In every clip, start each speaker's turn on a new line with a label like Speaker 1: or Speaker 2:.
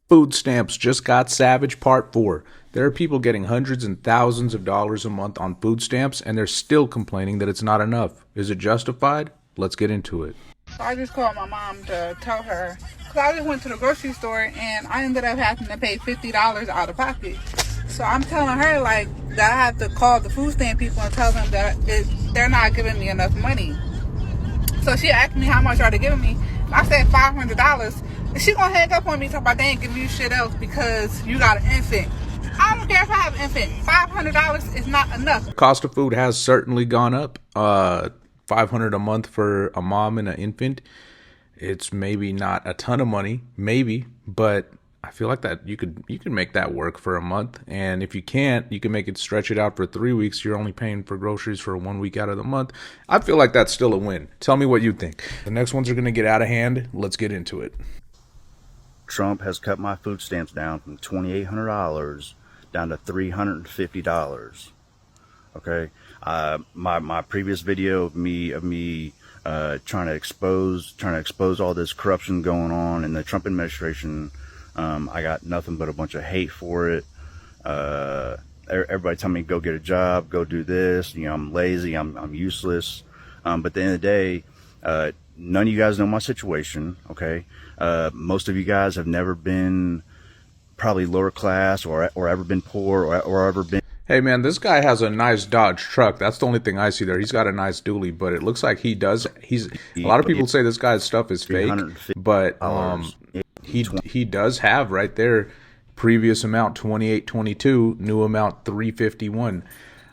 Speaker 1: Food stamps just got savage part 4. There are people getting hundreds and thousands of dollars a month on food stamps, and they're still complaining that it's not enough. Is it justified? Let's get into it.
Speaker 2: So I just called my mom to tell her, because I just went to the grocery store and I ended up having to pay $50 out of pocket. So I'm telling her like that I have to call the food stamp people and tell them that they're not giving me enough money. So she asked me how much are they giving me. I said $500. And she gonna hang up on me talking about they ain't giving you shit else because you got an infant. I don't care if I have an infant. $500 is not enough.
Speaker 1: Cost of food has certainly gone up. $500 a month for a mom and an infant. It's maybe not a ton of money, maybe, but I feel like that you could make that work for a month. And if you can't, you can make it, stretch it out for 3 weeks. You're only paying for groceries for 1 week out of the month. I feel like that's still a win. Tell me what you think. The next ones are going to get out of hand. Let's get into it.
Speaker 3: Trump has cut my food stamps down from $2,800 down to $350. Okay, my previous video of me trying to expose all this corruption going on in the Trump administration. I got nothing but a bunch of hate for it. Everybody telling me go get a job, go do this. You know, I'm lazy, I'm useless. But at the end of the day, none of you guys know my situation. Okay, most of you guys have never been probably lower class or ever been poor or ever been.
Speaker 1: Hey man, this guy has a nice Dodge truck. That's the only thing I see there. He's got a nice dually, but it looks like a lot of people say this guy's stuff is fake, but he does have right there previous amount 2822, new amount 351.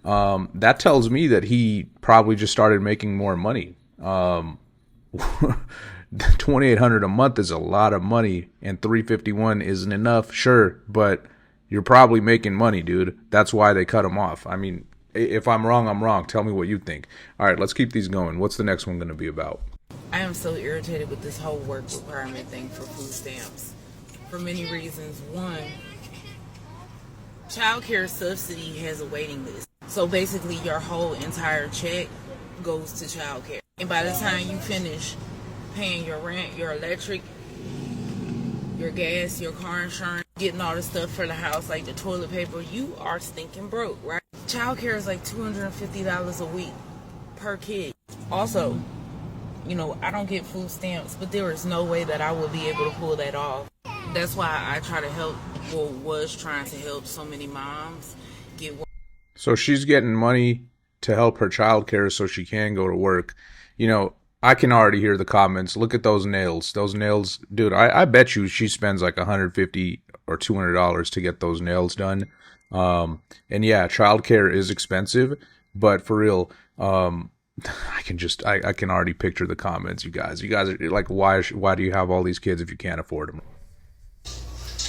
Speaker 1: That tells me that he probably just started making more money. $2,800 a month is a lot of money, and 351 isn't enough, sure, but you're probably making money, dude. That's why they cut him off. I mean, if I'm wrong, I'm wrong. Tell me what you think. All right, let's keep these going. What's the next one going to be about?
Speaker 4: I am so irritated with this whole work requirement thing for food stamps for many reasons. One, child care subsidy has a waiting list. So basically your whole entire check goes to child care. And by the time you finish paying your rent, your electric, your gas, your car insurance, getting all the stuff for the house, like the toilet paper, you are stinking broke, right? Child care is like $250 a week per kid. Also, you know, I don't get food stamps, but there is no way that I will be able to pull that off. That's why I try to help, or was trying to help so many moms get work.
Speaker 1: So she's getting money to help her child care so she can go to work. You know, I can already hear the comments. Look at those nails. Those nails, dude, I bet you she spends like $150 or $200 to get those nails done. And yeah, childcare is expensive, but for real, I can already picture the comments, you guys. You guys are like, why do you have all these kids if you can't afford them?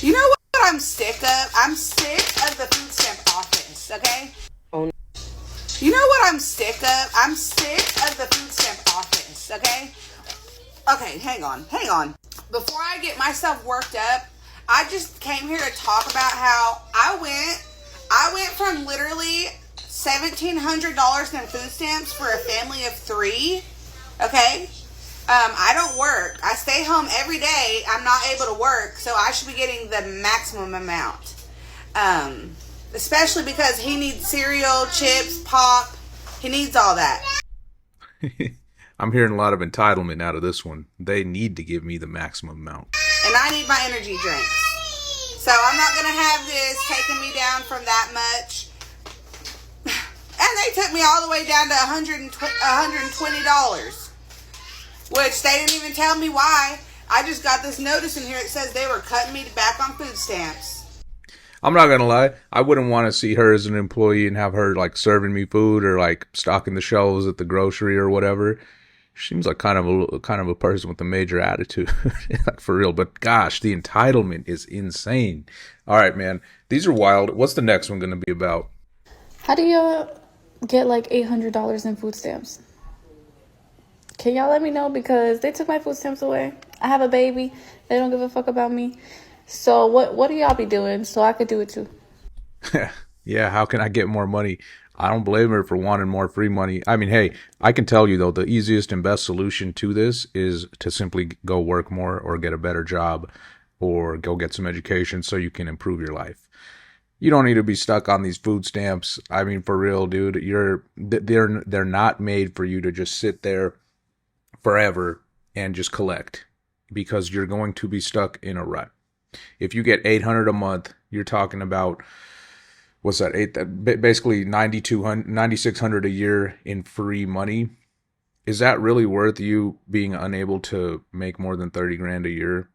Speaker 5: You know what I'm sick of? I'm sick of the food stamp office, okay? You know what I'm sick of? I'm sick of the food stamp office, okay? Okay, hang on. Before I get myself worked up, I just came here to talk about how I went from literally $1,700 in food stamps for a family of 3, okay? I don't work. I stay home every day. I'm not able to work, so I should be getting the maximum amount. Especially because he needs cereal, chips, pop. He needs all that.
Speaker 1: I'm hearing a lot of entitlement out of this one. They need to give me the maximum amount.
Speaker 5: And I need my energy drinks. So I'm not going to have this taking me down from that much. And they took me all the way down to $120. Which they didn't even tell me why. I just got this notice in here. It says they were cutting me back on food stamps.
Speaker 1: I'm not gonna lie, I wouldn't want to see her as an employee and have her like serving me food or like stocking the shelves at the grocery or whatever. She seems like kind of a person with a major attitude, like for real. But gosh, the entitlement is insane. All right, man, these are wild. What's the next one gonna be about?
Speaker 6: How do you get like $800 in food stamps? Can y'all let me know, because they took my food stamps away. I have a baby. They don't give a fuck about me. So what do y'all be doing so I could do it too?
Speaker 1: Yeah, how can I get more money? I don't blame her for wanting more free money. I mean, hey, I can tell you though, the easiest and best solution to this is to simply go work more or get a better job or go get some education so you can improve your life. You don't need to be stuck on these food stamps. I mean, for real, dude, they're not made for you to just sit there forever and just collect, because you're going to be stuck in a rut. If you get $800 a month, you're talking about, what's that? Basically $9,600 a year in free money. Is that really worth you being unable to make more than 30 grand a year?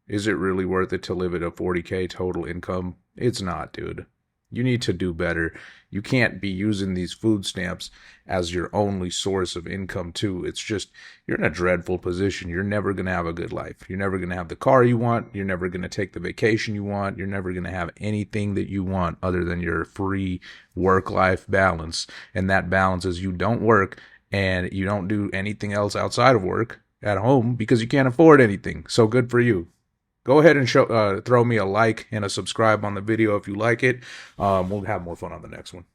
Speaker 1: Is it really worth it to live at a 40K total income? It's not, dude. You need to do better. You can't be using these food stamps as your only source of income too. It's just, you're in a dreadful position. You're never going to have a good life. You're never going to have the car you want. You're never going to take the vacation you want. You're never going to have anything that you want other than your free work-life balance. And that balance is you don't work and you don't do anything else outside of work at home because you can't afford anything. So good for you. Go ahead and throw me a like and a subscribe on the video if you like it. We'll have more fun on the next one.